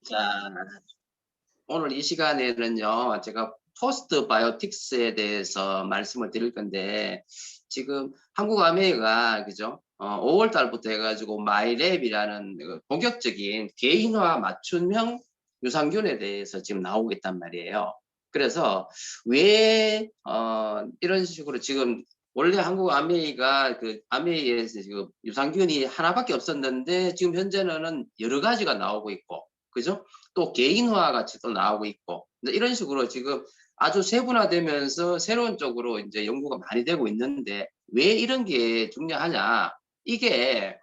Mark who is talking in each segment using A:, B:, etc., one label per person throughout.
A: 자, 오늘 이 시간에는요, 제가 포스트 바이오틱스에 대해서 말씀을 드릴 건데, 지금 한국 아메리가, 그죠? 5월 달부터 해가지고 마이랩이라는 본격적인 개인화 맞춤형 유산균에 대해서 지금 나오고 있단 말이에요. 그래서 왜, 이런 식으로 지금 원래 한국 아메이가 아메이에서 지금 유산균이 하나밖에 없었는데, 지금 현재는 여러 가지가 나오고 있고, 그죠? 또 개인화 같이 또 나오고 있고 이런 식으로 지금 아주 세분화되면서 새로운 쪽으로 이제 연구가 많이 되고 있는데 왜 이런 게 중요하냐? 이게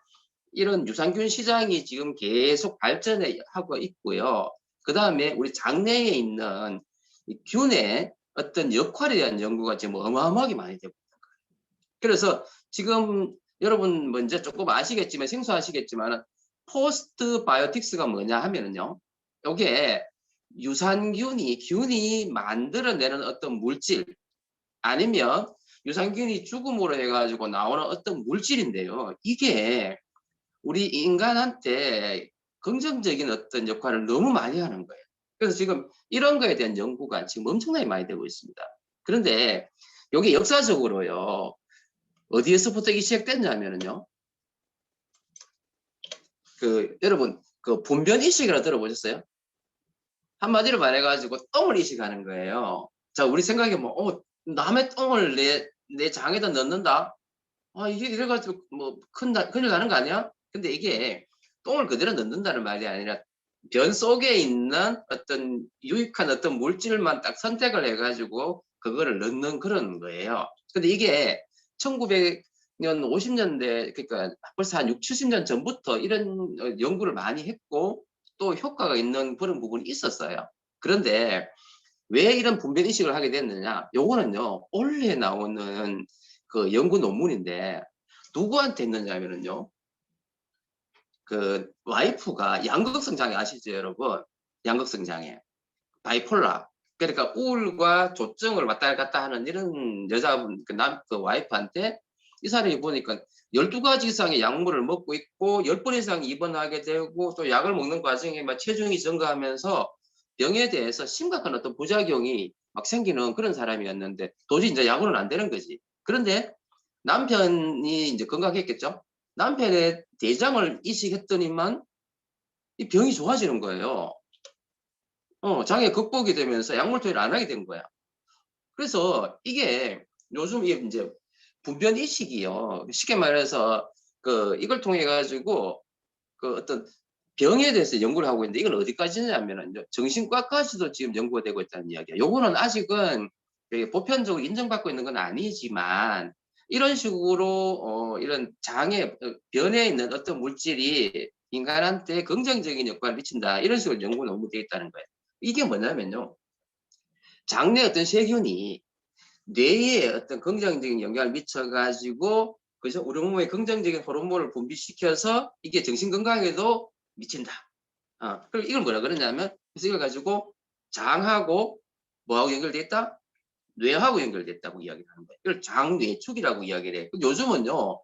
A: 이런 유산균 시장이 지금 계속 발전하고 있고요. 그 다음에 우리 장내에 있는 균의 어떤 역할에 대한 연구가 지금 어마어마하게 많이 되고 있는 거예요. 그래서 지금 여러분 먼저 조금 아시겠지만 생소하시겠지만 포스트 바이오틱스가 뭐냐 하면은요. 이게 균이 만들어내는 어떤 물질 아니면 유산균이 죽음으로 해가지고 나오는 어떤 물질인데요. 이게 우리 인간한테 긍정적인 어떤 역할을 너무 많이 하는 거예요. 그래서 지금 이런 거에 대한 연구가 지금 엄청나게 많이 되고 있습니다. 그런데 이게 역사적으로요. 어디에서부터 이게 시작됐냐면요. 여러분 분변 이식이라 들어보셨어요? 한마디로 말해가지고 똥을 이식하는 거예요. 자, 우리 생각에 남의 똥을 내 장에다 넣는다? 아, 이게 이래가지고 큰일 나는 거 아니야? 근데 이게 똥을 그대로 넣는다는 말이 아니라 변 속에 있는 어떤 유익한 어떤 물질만 딱 선택을 해가지고 그거를 넣는 그런 거예요. 근데 이게 1900년 50년대 그러니까 벌써 한 6, 70년 전부터 이런 연구를 많이 했고 또 효과가 있는 그런 부분이 있었어요. 그런데 왜 이런 분별 이식을 하게 됐느냐? 요거는요, 올해 나오는 그 연구 논문인데, 누구한테 했느냐면요, 그 와이프가 양극성 장애 아시죠, 여러분? 양극성 장애. 바이폴라. 그러니까 우울과 조증을 왔다 갔다 하는 이런 여자분, 그 와이프한테 이 사람이 보니까 12가지 이상의 약물을 먹고 있고 10번 이상 입원하게 되고 또 약을 먹는 과정에 막 체중이 증가하면서 병에 대해서 심각한 어떤 부작용이 막 생기는 그런 사람이었는데 도저히 이제 약으로는 안 되는 거지. 그런데 남편이 이제 건강했겠죠? 남편의 대장을 이식했더니만 이 병이 좋아지는 거예요. 장애 극복이 되면서 약물 투여를 안 하게 된 거야. 그래서 이게 요즘 이제 분변 이식이요. 쉽게 말해서 이걸 통해 가지고 어떤 병에 대해서 연구를 하고 있는데 이건 어디까지냐면은 정신과까지도 지금 연구가 되고 있다는 이야기야. 요거는 아직은 보편적으로 인정받고 있는 건 아니지만 이런 식으로 이런 장애 변에 있는 어떤 물질이 인간한테 긍정적인 역할을 미친다. 이런 식으로 연구 논문되어 있다는 거예요. 이게 뭐냐면요. 장내 어떤 세균이 뇌에 어떤 긍정적인 영향을 미쳐가지고 그죠? 우리 몸에 긍정적인 호르몬을 분비시켜서 이게 정신 건강에도 미친다. 그리고 이걸 뭐라 그러냐면 그래서 이걸 가지고 장하고 뭐하고 연결돼 있다? 뇌하고 연결됐다고 이야기를 하는 거예요. 이걸 장뇌축이라고 이야기를 해요. 요즘은요,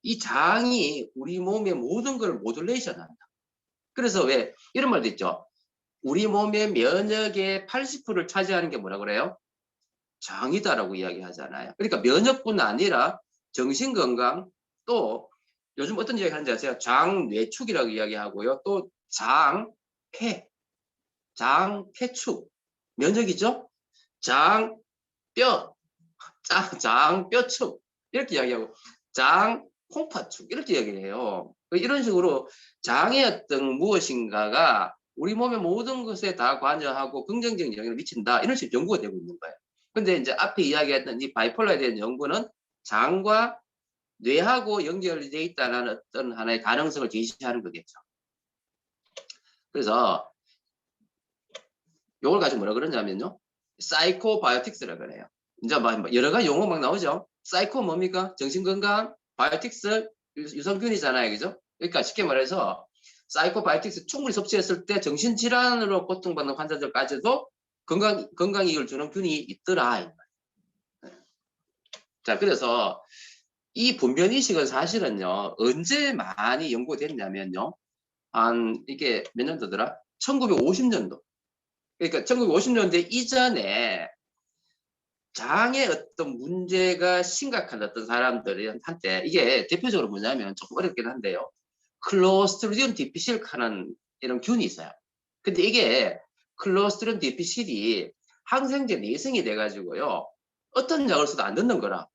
A: 이 장이 우리 몸의 모든 걸 모듈레이션 한다. 그래서 왜 이런 말도 있죠. 우리 몸의 면역의 80%를 차지하는 게 뭐라 그래요? 장이다라고 이야기하잖아요. 그러니까 면역뿐 아니라 정신건강 또 요즘 어떤 이야기 하는지 아세요? 장뇌축이라고 이야기하고요. 또 장폐, 장폐축 면역이죠? 장뼈, 장뼈축 이렇게 이야기하고 장콩파축 이렇게 이야기를 해요. 이런 식으로 장의 어떤 무엇인가가 우리 몸의 모든 것에 다 관여하고 긍정적인 영향을 미친다. 이런 식으로 연구가 되고 있는 거예요. 근데 이제 앞에 이야기했던 이 바이폴라에 대한 연구는 장과 뇌하고 연결되어 있다는 어떤 하나의 가능성을 제시하는 거겠죠. 그래서 이걸 가지고 뭐라 그러냐면요. 사이코바이오틱스라고 그래요. 이제 여러 가지 용어 막 나오죠. 사이코 뭡니까? 정신건강, 바이오틱스, 유산균이잖아요. 그죠? 그러니까 쉽게 말해서 사이코바이오틱스 충분히 섭취했을 때 정신질환으로 고통받는 환자들까지도 건강이익을 주는 균이 있더라. 자, 그래서 이 분변이식은 사실은요, 언제 많이 연구됐냐면요, 이게 몇 년도더라? 1950년도. 그러니까 1950년대 이전에 장에 어떤 문제가 심각한 어떤 사람들한테 이게 대표적으로 뭐냐면 조금 어렵긴 한데요. 클로스트리디움 디피실 하는 이런 균이 있어요. 근데 이게 클로스트리디움 디피실이 항생제 내성이 돼가지고요. 어떤 약을 써도 안 듣는 거라.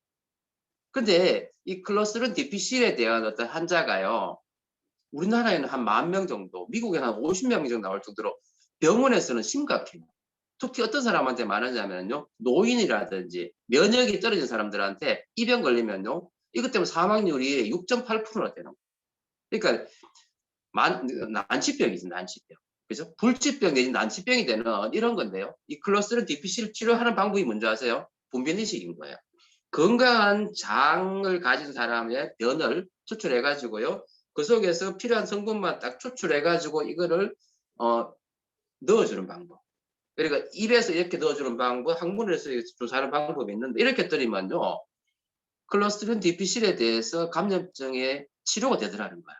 A: 근데 이 클로스트리디움 디피실에 대한 어떤 환자가요. 우리나라에는 한 10,000명 정도, 미국에는 한 50명 정도 나올 정도로 병원에서는 심각해요. 특히 어떤 사람한테 말하자면요. 노인이라든지 면역이 떨어진 사람들한테 이 병 걸리면요. 이것 때문에 사망률이 6.8%나 되는 거예요. 그러니까 난치병이지, 난치병. 그죠? 불치병 내지 난치병이 되는 이런 건데요. 이 클로스트리디움 디피실을 치료하는 방법이 뭔지 아세요? 분변이식인 거예요. 건강한 장을 가진 사람의 변을 추출해가지고요. 그 속에서 필요한 성분만 딱 추출해가지고 이거를 넣어주는 방법. 그러니까 입에서 이렇게 넣어주는 방법, 항문에서 조사하는 방법이 있는데 이렇게 드리면요. 클로스트리디움 디피실에 대해서 감염증의 치료가 되더라는 거야.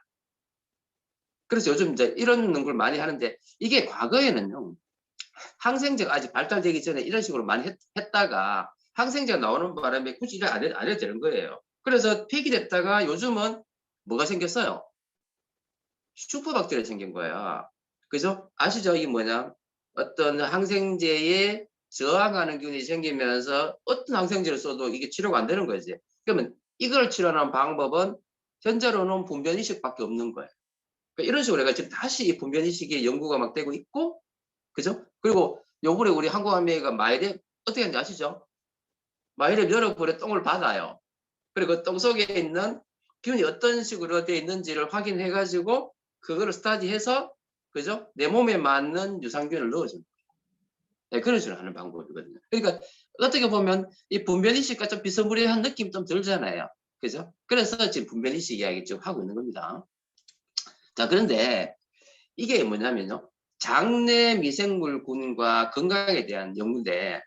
A: 그래서 요즘 이제 이런 걸 많이 하는데 이게 과거에는요. 항생제가 아직 발달되기 전에 이런 식으로 많이 했다가 항생제가 나오는 바람에 굳이 이래 안 해도 되는 거예요. 그래서 폐기됐다가 요즘은 뭐가 생겼어요? 슈퍼박테리아 생긴 거야. 그죠? 아시죠? 이 뭐냐? 어떤 항생제에 저항하는 균이 생기면서 어떤 항생제를 써도 이게 치료가 안 되는 거지. 그러면 이걸 치료하는 방법은 현재로는 분변이식밖에 없는 거예요. 그러니까 이런 식으로 해가 지금 다시 이 분변이식의 연구가 막 되고 있고, 그죠? 그리고 요번에 우리 한국암미가 마이랩 어떻게 하는지 아시죠? 마이랩 열어보래 똥을 받아요. 그리고 그 똥 속에 있는 균이 어떤 식으로 되어 있는지를 확인해 가지고 그거를 스타디해서 그죠? 내 몸에 맞는 유산균을 넣어줍니다. 네, 그런 식으로 하는 방법이거든요. 그러니까 어떻게 보면 이 분변이식과 좀 비스무리한 느낌 좀 들잖아요. 그죠? 그래서 지금 분변이식 이야기 좀 하고 있는 겁니다. 자, 그런데 이게 뭐냐면요. 장내 미생물군과 건강에 대한 연구인데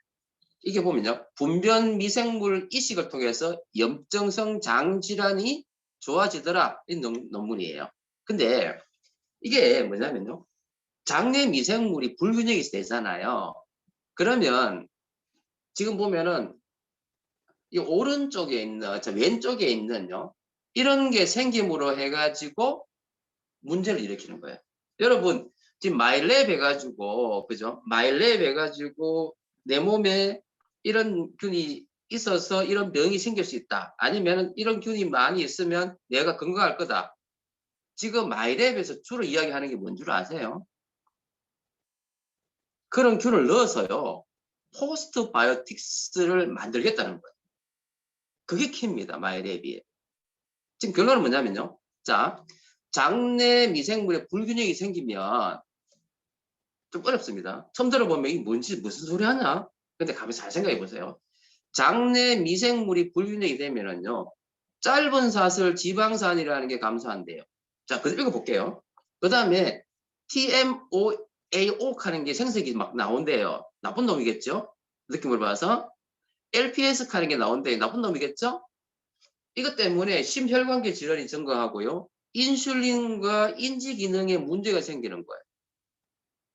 A: 이게 보면요. 분변 미생물 이식을 통해서 염증성 장질환이 좋아지더라. 이 논문이에요. 근데 이게 뭐냐면요. 장내 미생물이 불균형이 되잖아요. 그러면 지금 보면은 이 오른쪽에 있는, 왼쪽에 있는요. 이런 게 생김으로 해가지고 문제를 일으키는 거예요. 여러분, 지금 마일랩 해가지고, 그죠? 마일랩 해가지고 내 몸에 이런 균이 있어서 이런 병이 생길 수 있다. 아니면 이런 균이 많이 있으면 내가 건강할 거다. 지금 마일랩에서 주로 이야기하는 게 뭔 줄 아세요? 그런 균을 넣어서요. 포스트바이오틱스를 만들겠다는 거예요. 그게 키입니다. 마일랩이. 지금 결론은 뭐냐면요. 자, 장내 미생물의 불균형이 생기면 좀 어렵습니다. 처음 들어보면 이게 뭔지 무슨 소리 하냐? 근데 가만히 잘 생각해 보세요. 장내 미생물이 불균형이 되면은요. 짧은 사슬 지방산이라는 게 감소한대요. 자, 그래서 읽어볼게요. 그 다음에 TMOAO 하는 게 생색이 막 나온대요. 나쁜 놈이겠죠? 느낌을 봐서. LPS 하는 게 나온대요. 나쁜 놈이겠죠? 이것 때문에 심혈관계 질환이 증가하고요. 인슐린과 인지 기능에 문제가 생기는 거예요.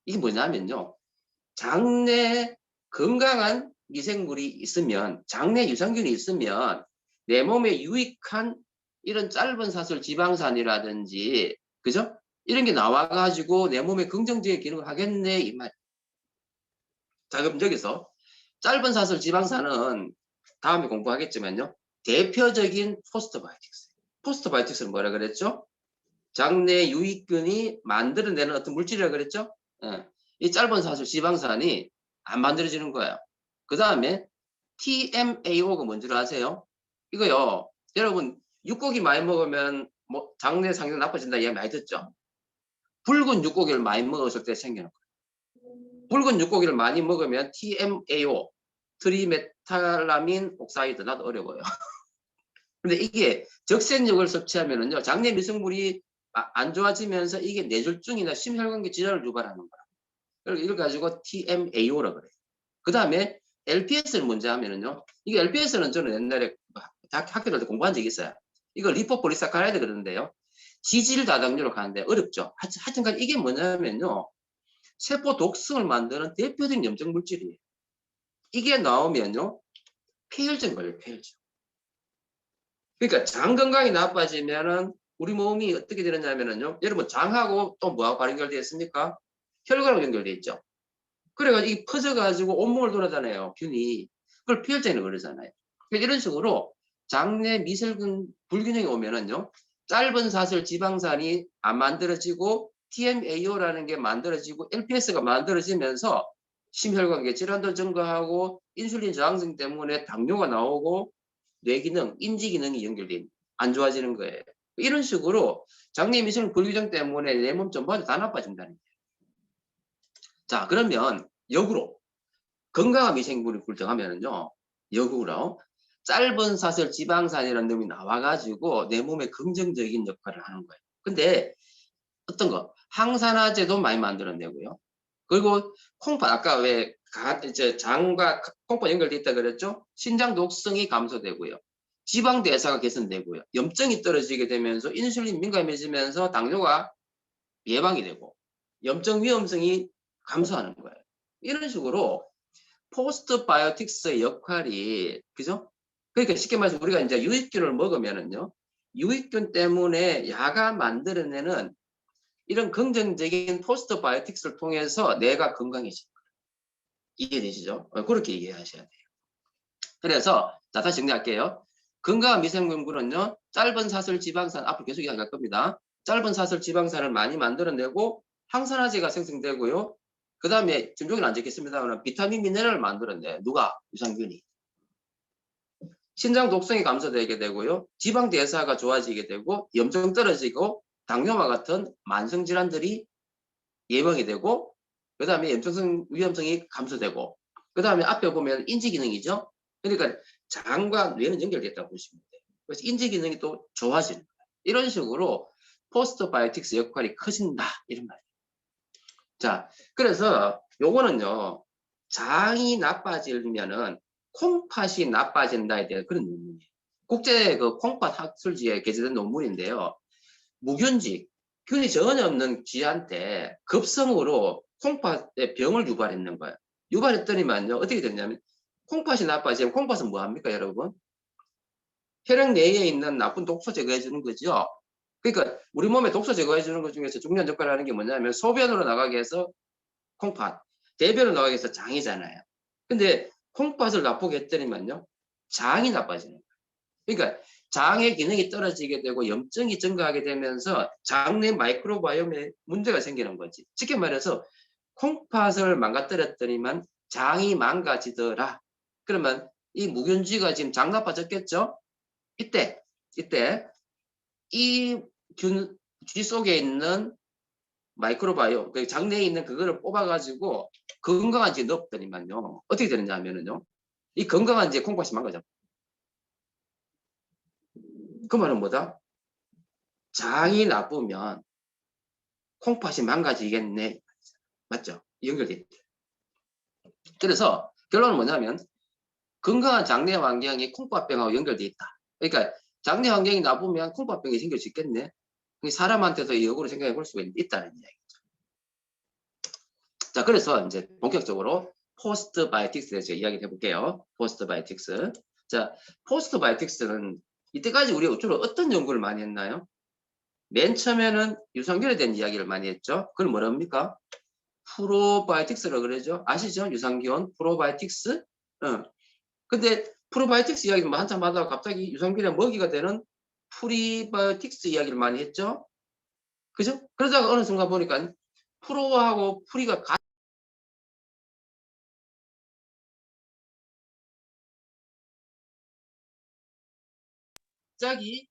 A: 이게 뭐냐면요. 장내 건강한 미생물이 있으면, 장내 유산균이 있으면 내 몸에 유익한 이런 짧은 사슬 지방산이라든지, 그죠? 이런 게 나와가지고 내 몸에 긍정적인 기능을 하겠네, 이 말. 자, 그럼 여기서 짧은 사슬 지방산은 다음에 공부하겠지만요. 대표적인 포스트바이오틱스. 포스트바이오틱스는 뭐라 그랬죠? 장내 유익균이 만들어내는 어떤 물질이라고 그랬죠? 예. 이 짧은 사슬 지방산이 안 만들어지는 거예요. 그 다음에 TMAO가 뭔지 아세요? 이거요. 여러분 육고기 많이 먹으면 뭐 장내 상태 나빠진다 이야기 많이 듣죠? 붉은 육고기를 많이 먹었을 때 생기는 거예요. 붉은 육고기를 많이 먹으면 TMAO, 트리메탈라민 옥사이드, 나도 어려워요. 근데 이게 적색력을 섭취하면은요, 장내 미생물이 안 좋아지면서 이게 뇌졸중이나 심혈관계 질환을 유발하는 거야. 이걸 가지고 TMAO라 그래요. 그 다음에 LPS는 뭔지 하면은요, 이게 LPS는 저는 옛날에 학교 다닐 때 공부한 적이 있어요. 이거 리포폴리사카라이드 그러는데요. 지질 다당류로 가는데 어렵죠. 하여튼간 이게 뭐냐면요. 세포 독성을 만드는 대표적인 염증 물질이에요. 이게 나오면요. 폐혈증 걸려요. 폐혈증. 그러니까 장 건강이 나빠지면은 우리 몸이 어떻게 되느냐면요. 여러분 장하고 또 뭐하고 연결되어 있습니까? 혈관하고 연결되어 있죠. 그래가지고 이 퍼져가지고 온몸을 돌아다녀요. 균이. 그걸 폐혈증이라고 그러잖아요. 그러니까 이런 식으로 장내 미세균 불균형이 오면은요. 짧은 사슬 지방산이 안 만들어지고 TMAO라는 게 만들어지고 LPS가 만들어지면서 심혈관계 질환도 증가하고 인슐린 저항성 때문에 당뇨가 나오고 뇌기능, 인지기능이 연결돼 안 좋아지는 거예요. 이런 식으로 장내 미세균 불균형 때문에 내 몸 전반이 다 나빠진다는 거예요. 자, 그러면 역으로 건강한 미생물이 불정하면은요, 역으로 짧은 사슬 지방산이라는 놈이 나와가지고 내 몸에 긍정적인 역할을 하는 거예요. 근데 어떤 거 항산화제도 많이 만들어내고요. 그리고 콩팥 아까 왜 장과 콩팥 연결돼 있다 그랬죠? 신장 독성이 감소되고요. 지방 대사가 개선되고요. 염증이 떨어지게 되면서 인슐린 민감해지면서 당뇨가 예방이 되고 염증 위험성이 감소하는 거예요. 이런 식으로 포스트 바이오틱스의 역할이 그죠? 그러니까 쉽게 말해서 우리가 이제 유익균을 먹으면은요. 유익균 때문에 야가 만들어내는 이런 긍정적인 포스트 바이오틱스를 통해서 뇌가 건강해지는 거예요. 이해되시죠? 그렇게 이해하셔야 돼요. 그래서 자 다시 정리할게요. 건강한 미생물은요. 짧은 사슬 지방산 앞으로 계속 이야기할 겁니다. 짧은 사슬 지방산을 많이 만들어내고 항산화제가 생성되고요. 그 다음에 지금 여기는 안 적겠습니다만 비타민 미네랄을 만들어내. 누가? 유산균이. 신장 독성이 감소되게 되고요. 지방 대사가 좋아지게 되고 염증 떨어지고 당뇨와 같은 만성 질환들이 예방이 되고 그 다음에 염증성 위험성이 감소되고 그 다음에 앞에 보면 인지 기능이죠. 그러니까 장과 뇌는 연결됐다고 보시면 돼요. 그래서 인지 기능이 또 좋아지는 거예요. 이런 식으로 포스트 바이오틱스 역할이 커진다 이런 말이에요. 자, 그래서 요거는요. 장이 나빠지면은 콩팥이 나빠진다에 대한 그런 논문이에요. 국제 그 콩팥 학술지에 게재된 논문인데요. 무균지, 균이 전혀 없는 쥐한테 급성으로 콩팥에 병을 유발했는 거예요. 유발했더니만요. 어떻게 됐냐면 콩팥이 나빠지면 콩팥은 뭐 합니까, 여러분? 혈액 내에 있는 나쁜 독소 제거해 주는 거죠. 그러니까 우리 몸에 독소 제거해 주는 것 중에서 중요한 역할을 하는 게 뭐냐면 소변으로 나가게 해서 콩팥, 대변으로 나가게 해서 장이잖아요. 근데 콩팥을 나쁘게 했더니만요. 장이 나빠지는 거예요. 그러니까 장의 기능이 떨어지게 되고 염증이 증가하게 되면서 장내 마이크로바이옴에 문제가 생기는 거지. 쉽게 말해서 콩팥을 망가뜨렸더니만 장이 망가지더라. 그러면 이 무균쥐가 지금 장 나빠졌겠죠? 이때 이 쥐 속에 있는 마이크로바이옴, 그 장내에 있는 그거를 뽑아가지고 건강한 쥐에 넣었더니만요. 어떻게 되느냐 하면은요. 이 건강한 쥐의 콩팥이 망가져. 그 말은 뭐다? 장이 나쁘면 콩팥이 망가지겠네. 맞죠? 연결돼 있대. 그래서 결론은 뭐냐면 건강한 장내 환경이 콩팥병하고 연결돼 있다. 그러니까 장내 환경이 나쁘면 콩팥병이 생길 수 있겠네. 사람한테도 역으로 생각해 볼 수가 있다는 이야기죠. 자, 그래서 이제 본격적으로 포스트 바이오틱스에 대해서 이야기를 해볼게요. 포스트 바이오틱스. 자, 포스트 바이오틱스는 이때까지 우리가 주로 어떤 연구를 많이 했나요? 맨 처음에는 유산균에 대한 이야기를 많이 했죠. 그걸 뭐랍니까? 프로바이오틱스라고 그러죠. 아시죠? 유산균, 프로바이오틱스. 근데 프로바이오틱스 이야기를 한참 하다가 갑자기 유산균의 먹이가 되는 프리바이오틱스 이야기를 많이 했죠. 그죠? 그러다가 어느 순간 보니까 프로하고 프리가 갑자기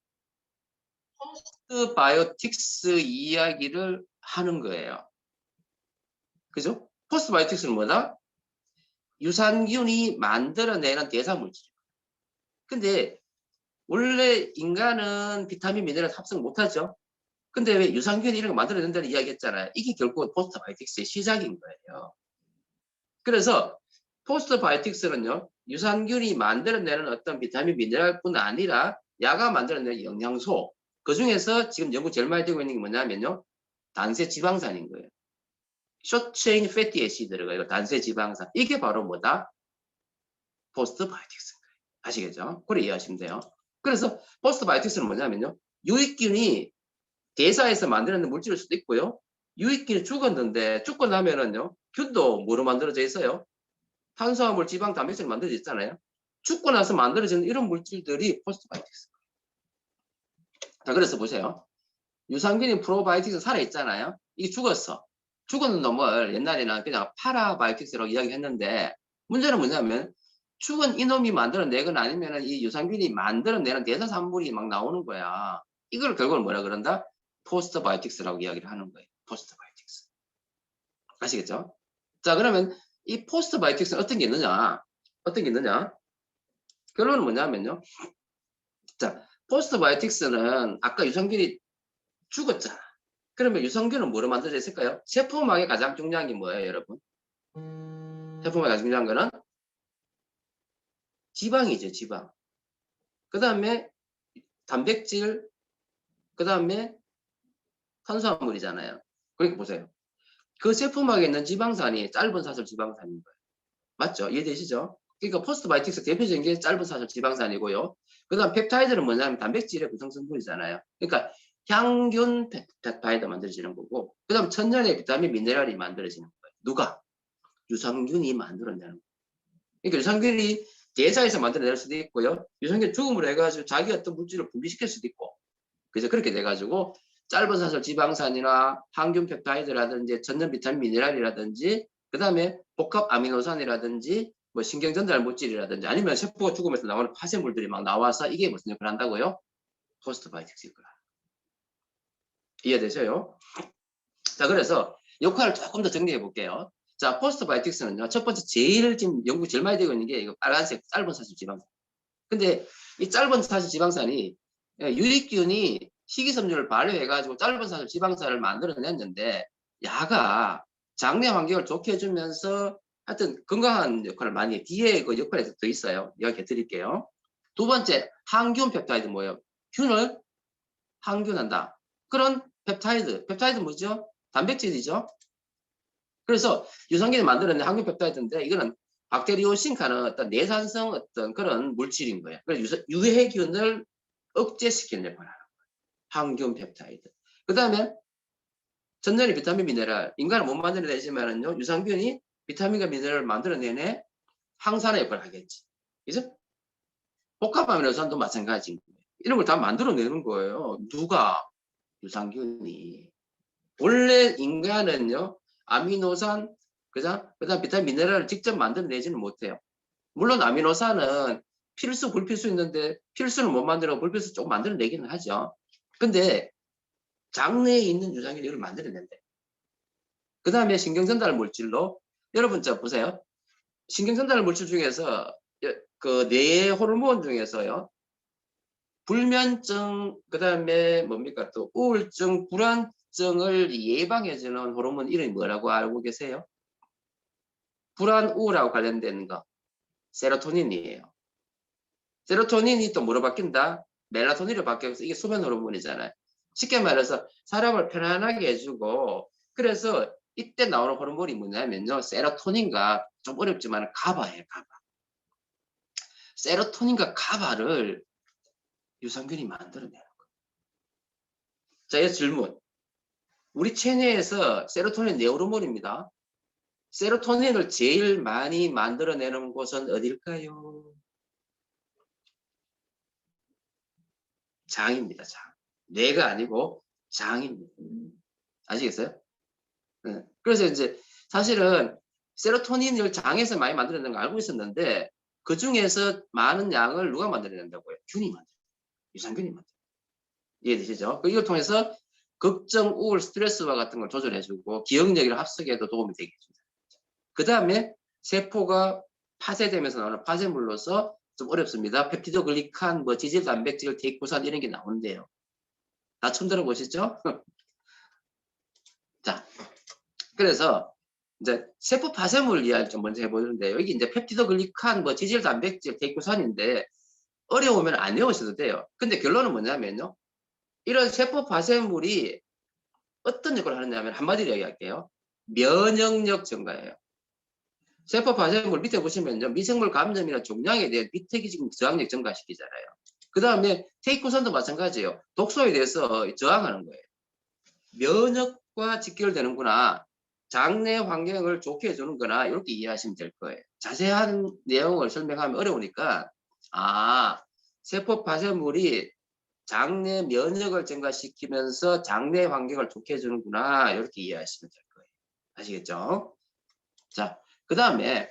A: 포스트 바이오틱스 이야기를 하는 거예요. 그죠? 포스트 바이오틱스는 뭐다? 유산균이 만들어내는 대사물질. 근데 원래 인간은 비타민 미네랄 합성 못하죠. 근데 왜 유산균이 이런 거 만들어낸다는 이야기 했잖아요. 이게 결국 포스트 바이오틱스의 시작인 거예요. 그래서 포스트 바이오틱스는요. 유산균이 만들어내는 어떤 비타민 미네랄뿐 아니라 야가 만들어내는 영양소 그 중에서 지금 연구 제일 많이 되고 있는 게 뭐냐면요. 단세 지방산인 거예요. 숏체인 패티 애시드가 이거 단세 지방산. 이게 바로 뭐다? 포스트바이오틱스인 거예요. 아시겠죠? 그래 이해하시면 돼요. 그래서 포스트바이오틱스는 뭐냐면요. 유익균이 대사에서 만드는 물질일 수도 있고요. 유익균이 죽었는데 죽고 나면은요. 균도 뭐로 만들어져 있어요? 탄수화물, 지방, 단백질 만들어져 있잖아요. 죽고 나서 만들어지는 이런 물질들이 포스트바이오틱스. 자, 그래서 보세요. 유산균이 프로바이오틱스 살아있잖아요. 이게 죽었어. 죽은 놈을 옛날에는 그냥 파라바이오틱스라고 이야기했는데 문제는 뭐냐면 죽은 이놈이 만들어내거나 아니면 이 유산균이 만들어내는 대사산물이 막 나오는 거야. 이걸 결국은 뭐라 그런다? 포스트바이오틱스라고 이야기를 하는 거예요. 포스트바이오틱스. 아시겠죠? 자, 그러면 이 포스트바이오틱스는 어떤 게 있느냐? 어떤 게 있느냐? 결론은 뭐냐면요. 자, 포스트바이오틱스는 아까 유산균이 죽었잖아. 그러면 유산균은 뭐로 만들어져 있을까요? 세포막에 가장 중요한 게 뭐예요, 여러분? 세포막에 가장 중요한 거는 지방이죠, 지방. 그 다음에 단백질, 그 다음에 탄수화물이잖아요. 그러니까 보세요. 그 세포막에 있는 지방산이 짧은 사슬 지방산인 거예요. 맞죠? 이해되시죠? 그러니까 포스트바이오틱스 대표적인 게 짧은 사슬 지방산이고요. 그 다음 펩타이드는 뭐냐면 단백질의 구성성분이잖아요. 그러니까 향균 펩타이드 만들어지는 거고, 그 다음 천연의 비타민 미네랄이 만들어지는 거예요. 누가? 유산균이 만들어내는 거예요. 그러니까 유산균이 대사에서 만들어낼 수도 있고요. 유산균 죽음으로 해가지고 자기 어떤 물질을 분비시킬 수도 있고. 그래서 그렇게 돼가지고 짧은 사슬 지방산이나 항균 펩타이드라든지 천연 비타민 미네랄이라든지 그 다음에 복합 아미노산이라든지 뭐 신경 전달 물질이라든지 아니면 세포가 죽으면서 나오는 파쇄물들이 막 나와서 이게 무슨 역할을 한다고요? 포스트바이오틱스 역할을. 이해되세요? 자, 그래서 역할을 조금 더 정리해 볼게요. 자, 포스트바이오틱스는요. 첫 번째 제일 지금 연구 제일 많이 되고 있는 게 이거 빨간색 짧은 사슬 지방산. 근데 이 짧은 사슬 지방산이 유익균이 식이섬유를 발효해가지고 짧은 사슬 지방산을 만들어냈는데 야가 장내 환경을 좋게 해주면서 하여튼 건강한 역할을 많이 해. 뒤에 그 역할이 더 있어요. 이야기해 드릴게요. 두 번째 항균 펩타이드 뭐예요? 균을 항균한다. 그런 펩타이드. 펩타이드 뭐죠? 단백질이죠. 그래서 유산균이 만들어낸 항균 펩타이드인데 이거는 박테리오신카는 어떤 내산성 어떤 그런 물질인 거예요. 그래서 유해균을 억제시키는 역할을 하는 거예요. 항균 펩타이드. 그 다음에 전자리 비타민 미네랄. 인간은 못 만들어내지만은요, 유산균이 비타민과 미네랄을 만들어내네 항산화 역할을 하겠지. 그죠? 복합아미노산도 마찬가지인 거예요. 이런 걸 다 만들어내는 거예요. 누가? 유산균이. 원래 인간은요, 아미노산, 그다음 비타민 미네랄을 직접 만들어내지는 못해요. 물론 아미노산은 필수, 불필수 있는데 필수는 못 만들어 불필수 조금 만들어내기는 하죠. 근데 장내에 있는 유산균이 이걸 만들어낸대. 그 다음에 신경전달 물질로 여러분 저 보세요. 신경전달 물질 중에서 그 뇌 호르몬 중에서요. 불면증, 그 다음에 뭡니까 또 우울증, 불안증을 예방해주는 호르몬 이름이 뭐라고 알고 계세요? 불안, 우울하고 관련된 거. 세로토닌이에요. 세로토닌이 또 뭐로 바뀐다? 멜라토닌으로 바뀌어서 이게 수면 호르몬이잖아요. 쉽게 말해서 사람을 편안하게 해주고 그래서 이때 나오는 호르몬이 뭐냐면요. 세로토닌과 좀 어렵지만 가바예요. 가바. 세로토닌과 가바를 유산균이 만들어내는 거예요. 자, 이 질문. 우리 체내에서 세로토닌 네호르몬입니다. 세로토닌을 제일 많이 만들어내는 곳은 어딜까요? 장입니다. 장. 뇌가 아니고 장입니다. 아시겠어요? 네. 그래서 이제 사실은 세로토닌을 장에서 많이 만들어내는 걸 알고 있었는데 그 중에서 많은 양을 누가 만들어낸다고요? 균이 만들어요. 유산균이 만들어요. 이해되시죠? 이걸 통해서 걱정, 우울, 스트레스와 같은 걸 조절해주고 기억력이랑 합숙에도 도움이 되겠습니다. 그 다음에 세포가 파쇄되면서 나오는 파쇄물로서 좀 어렵습니다. 펩티도글리칸, 뭐 지질 단백질, 테이코산 이런 게 나오는데요. 다 처음 들어보시죠? 자, 그래서 이제 세포 파쇄물 이야기 좀 먼저 해보는데 여기 이제 펩티도글리칸, 뭐 지질 단백질, 테이코산인데 어려우면 안 외우셔도 돼요. 근데 결론은 뭐냐면요. 이런 세포 파쇄물이 어떤 역할을 하느냐면 한마디로 얘기할게요. 면역력 증가예요. 세포 파쇄물 밑에 보시면요. 미생물 감염이나 종양에 대한 비특이적인 저항력 증가시키잖아요. 그 다음에 테이크선도 마찬가지예요. 독소에 대해서 저항하는 거예요. 면역과 직결되는구나. 장내 환경을 좋게 해주는 거나 이렇게 이해하시면 될 거예요. 자세한 내용을 설명하면 어려우니까 세포 파쇄물이 장내 면역을 증가시키면서 장내 환경을 좋게 해주는구나 이렇게 이해하시면 될 거예요. 아시겠죠? 자, 그 다음에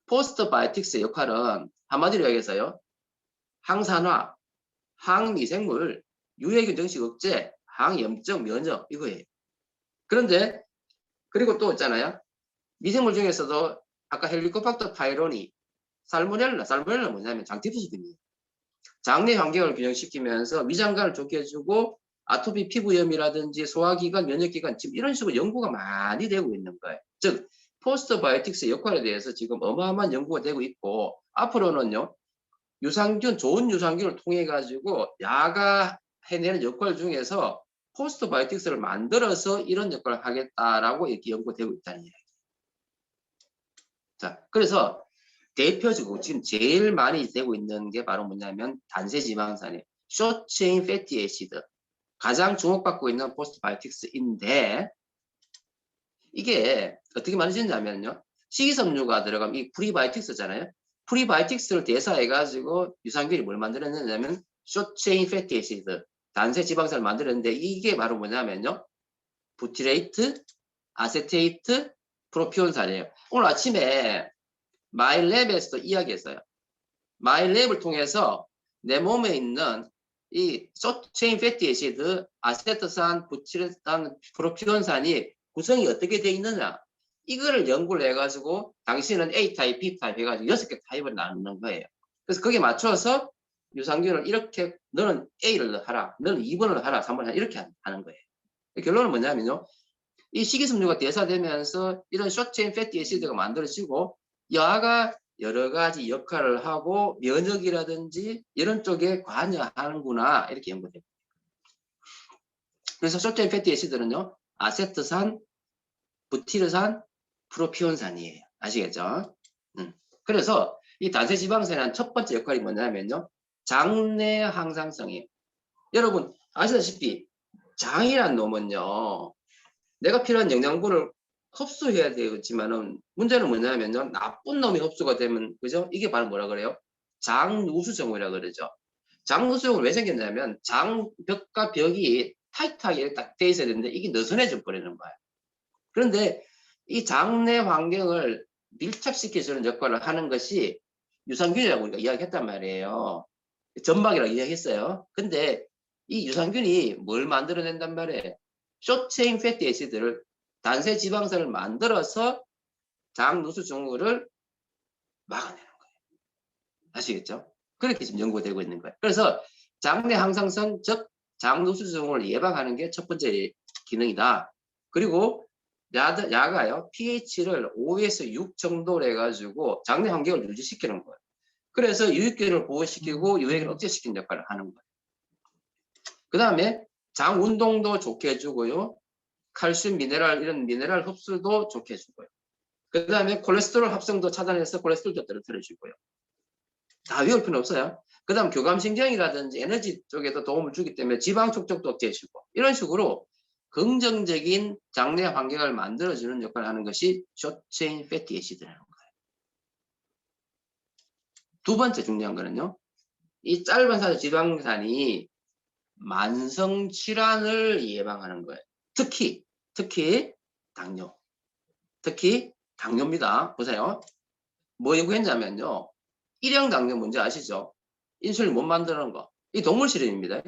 A: 포스트바이오틱스의 역할은 한마디로 얘기해서요. 항산화, 항미생물, 유해균 증식 억제, 항염증 면역 이거예요. 그런데 그리고 또 있잖아요. 미생물 중에서도 아까 헬리코박터 파이로니, 살모넬라 뭐냐면 장티푸스균이에요. 장내 환경을 균형시키면서 위장관을 좋게 해주고 아토피 피부염이라든지 소화기관, 면역기관 지금 이런 식으로 연구가 많이 되고 있는 거예요. 즉 포스트바이오틱스의 역할에 대해서 지금 어마어마한 연구가 되고 있고 앞으로는요. 유산균, 좋은 유산균을 통해 가지고 야가 해내는 역할 중에서 포스트바이오틱스를 만들어서 이런 역할을 하겠다라고 이렇게 연구되고 있다는 이야기. 자, 그래서 대표적으로 지금 제일 많이 되고 있는 게 바로 뭐냐면 단세지방산이에요. 숏체인 패티 애시드. 가장 주목받고 있는 포스트바이오틱스인데 이게 어떻게 만들어지냐면요. 식이섬유가 들어가면 이 프리바이오틱스잖아요. 프리바이오틱스를 대사해가지고 유산균이 뭘 만들어내냐면 숏체인 패티 애시드. 단세 지방산을 만들었는데 이게 바로 뭐냐면요. 부티레이트, 아세테이트, 프로피온산이에요. 오늘 아침에 마일랩에서도 이야기했어요. 마일랩을 통해서 내 몸에 있는 이 숏체인 패티 애시드, 아세트산, 부티레산, 프로피온산이 구성이 어떻게 돼 있느냐 이거를 연구를 해가지고 당신은 A타입, B타입 해가지고 6개 타입을 나누는 거예요. 그래서 거기에 맞춰서 유산균을 이렇게 너는 A를 하라, 너는 2번을 하라, 3번을 하라 이렇게 하는 거예요. 결론은 뭐냐면요. 이 식이섬유가 대사되면서 이런 숏체인 패티 애시드가 만들어지고 야가 여러 가지 역할을 하고 면역이라든지 이런 쪽에 관여하는구나 이렇게 연구돼요. 그래서 숏체인 패티 애시드는요. 아세트산, 부티르산, 프로피온산이에요. 아시겠죠? 그래서 이 단세지방산의 첫 번째 역할이 뭐냐면요. 장내 항상성이에요. 여러분 아시다시피 장이란 놈은요. 내가 필요한 영양분을 흡수해야 되겠지만은 문제는 뭐냐면요. 나쁜 놈이 흡수가 되면 그죠? 이게 바로 뭐라 그래요? 장누수증후라 그러죠. 장누수증후는 왜 생겼냐면 장벽과 벽이 타이트하게 딱 돼 있어야 되는데 이게 느슨해져 버리는 거예요. 그런데 이 장내 환경을 밀착시켜주는 역할을 하는 것이 유산균이라고 우리가 이야기했단 말이에요. 점막이라고 이야기했어요. 근데 이 유산균이 뭘 만들어낸단 말이에요? 숏체인 패티 애시드를 단세 지방산을 만들어서 장누수 증후를 막아내는 거예요. 아시겠죠? 그렇게 지금 연구가 되고 있는 거예요. 그래서 장내 항상성, 즉 장누수 증후를 예방하는 게 첫 번째 기능이다. 그리고 야가요 pH를 5에서 6 정도로 해가지고 장내 환경을 유지시키는 거예요. 그래서 유익균을 보호시키고 유해균을 억제시키는 역할을 하는 거예요. 그 다음에 장 운동도 좋게 해주고요. 칼슘, 미네랄 이런 미네랄 흡수도 좋게 해주고요. 그 다음에 콜레스테롤 합성도 차단해서 콜레스테롤도 떨어뜨려주고요. 다 외울 필요는 없어요. 그 다음 교감신경이라든지 에너지 쪽에도 도움을 주기 때문에 지방 촉적도 억제해주고 이런 식으로 긍정적인 장내 환경을 만들어주는 역할을 하는 것이 숏체인 패티 애시드라는 거예요. 두 번째 중요한 거는요. 이 짧은 사주 지방산이 만성 질환을 예방하는 거예요. 특히 당뇨. 특히 당뇨입니다. 보세요. 뭐 연구했냐면요. 일형 당뇨 뭔지 아시죠? 인슐린 못 만드는 거. 이 동물 실험입니다.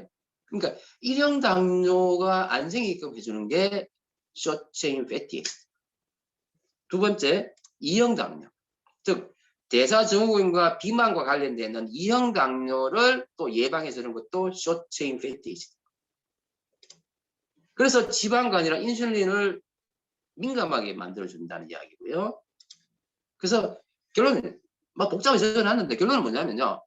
A: 그러니까 일형 당뇨가 안 생기게끔 해주는 게 숏체인 패티. 두 번째, 2형 당뇨. 즉 대사증후군과 비만과 관련되는 2형 당뇨를 또 예방해주는 것도 숏체인 패티. 그래서 지방간이나 인슐린을 민감하게 만들어준다는 이야기고요. 그래서 결론은 막 복잡하게 적어놨는데 결론은 뭐냐면요.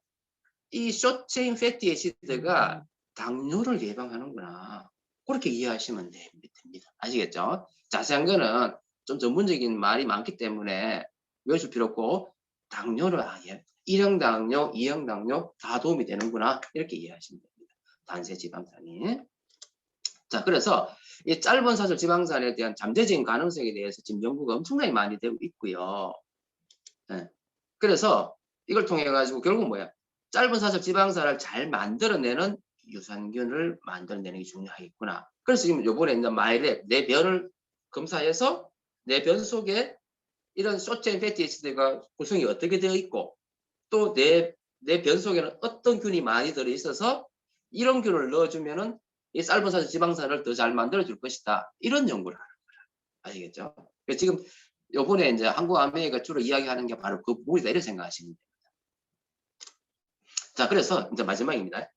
A: 이 숏체인 패티 애시드가 당뇨를 예방하는구나. 그렇게 이해하시면 됩니다. 아시겠죠? 자세한 거는 좀 전문적인 말이 많기 때문에 외우실 필요 없고 당뇨를 아예 1형 당뇨, 2형 당뇨 다 도움이 되는구나. 이렇게 이해하시면 됩니다. 단세 지방산이. 자, 그래서 이 짧은 사슬 지방산에 대한 잠재적인 가능성에 대해서 지금 연구가 엄청나게 많이 되고 있고요. 네. 그래서 이걸 통해 가지고 결국 뭐야? 짧은 사슬 지방산을 잘 만들어내는 유산균을 만들어내는 게 중요하겠구나. 그래서 지금 요번에 이제 마이랩 내 변을 검사해서 내 변 속에 이런 숏체인 패티 에시드가 구성이 어떻게 되어 있고 또 내 변 속에는 어떤 균이 많이 들어 있어서 이런 균을 넣어주면은 이 짧은 사슬 지방산을 더 잘 만들어줄 것이다. 이런 연구를 하는 거라. 아시겠죠? 지금 요번에 이제 한국 아메이가 주로 이야기하는 게 바로 그 부분이다. 이렇게 생각하시면 됩니다. 자, 그래서 이제 마지막입니다.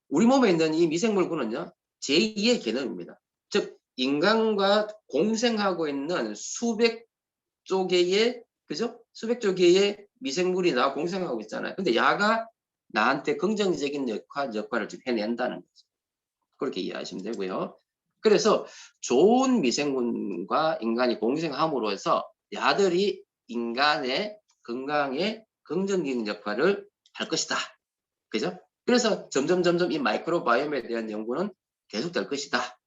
A: 우리 몸에 있는 이 미생물군은요, 제2의 개념입니다. 즉, 인간과 공생하고 있는 수백 조개의, 그죠? 수백 조개의 미생물이 나 공생하고 있잖아요. 근데 야가 나한테 긍정적인 역할을 좀 해낸다는 거죠. 그렇게 이해하시면 되고요. 그래서 좋은 미생물과 인간이 공생함으로 해서 야들이 인간의 건강에 긍정적인 역할을 할 것이다. 그죠? 그래서 점점 이 마이크로바이옴에 대한 연구는 계속될 것이다.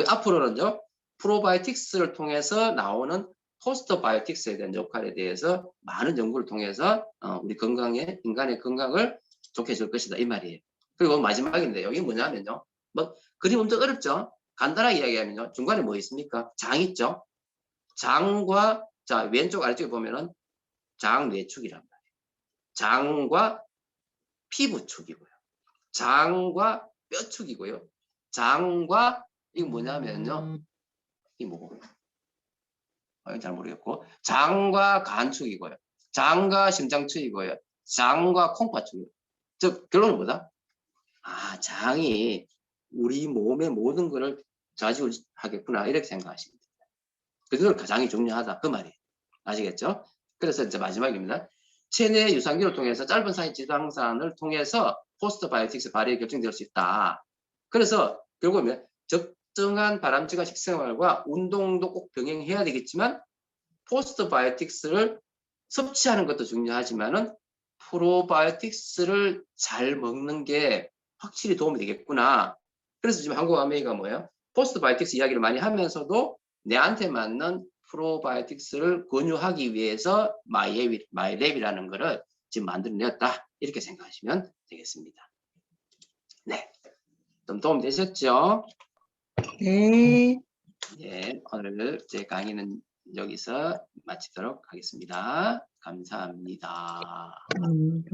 A: 앞으로는요, 프로바이오틱스를 통해서 나오는 포스터바이오틱스에 대한 역할에 대해서 많은 연구를 통해서 우리 건강에, 인간의 건강을 좋게 해줄 것이다. 이 말이에요. 그리고 마지막인데 여기 뭐냐면요. 뭐 그림 엄청 어렵죠? 간단하게 이야기하면요. 중간에 뭐 있습니까? 장 있죠? 장과 자 왼쪽 아래쪽에 보면은 장뇌축이란 말이에요. 장과 피부축이고요. 장과 뼈축이고요. 장과 이거 뭐냐면요. 이 뭐고? 잘 모르겠고 장과 간축이고요. 장과 심장축이고요. 장과 콩팥축이고요. 즉 결론은 뭐다? 아, 장이 우리 몸의 모든 것을 좌지우지하겠구나 이렇게 생각하시면 됩니다. 그래서 가장이 중요하다 그 말이에요. 아시겠죠? 그래서 이제 마지막입니다. 체내 유산균을 통해서 짧은 사이 지방산을 통해서 포스트바이오틱스 발휘가 결정될 수 있다. 그래서 결국은 적정한 바람직한 식생활과 운동도 꼭 병행해야 되겠지만 포스트바이오틱스를 섭취하는 것도 중요하지만은 프로바이오틱스를 잘 먹는 게 확실히 도움이 되겠구나. 그래서 지금 한국 아메이가 뭐예요? 포스트바이오틱스 이야기를 많이 하면서도 내한테 맞는 프로바이오틱스를 권유하기 위해서 마이랩이라는 거를 지금 만들어냈다. 이렇게 생각하시면 되겠습니다. 네. 좀 도움 되셨죠?
B: 네.
A: 예, 오늘 제 강의는 여기서 마치도록 하겠습니다. 감사합니다.
B: 감사합니다.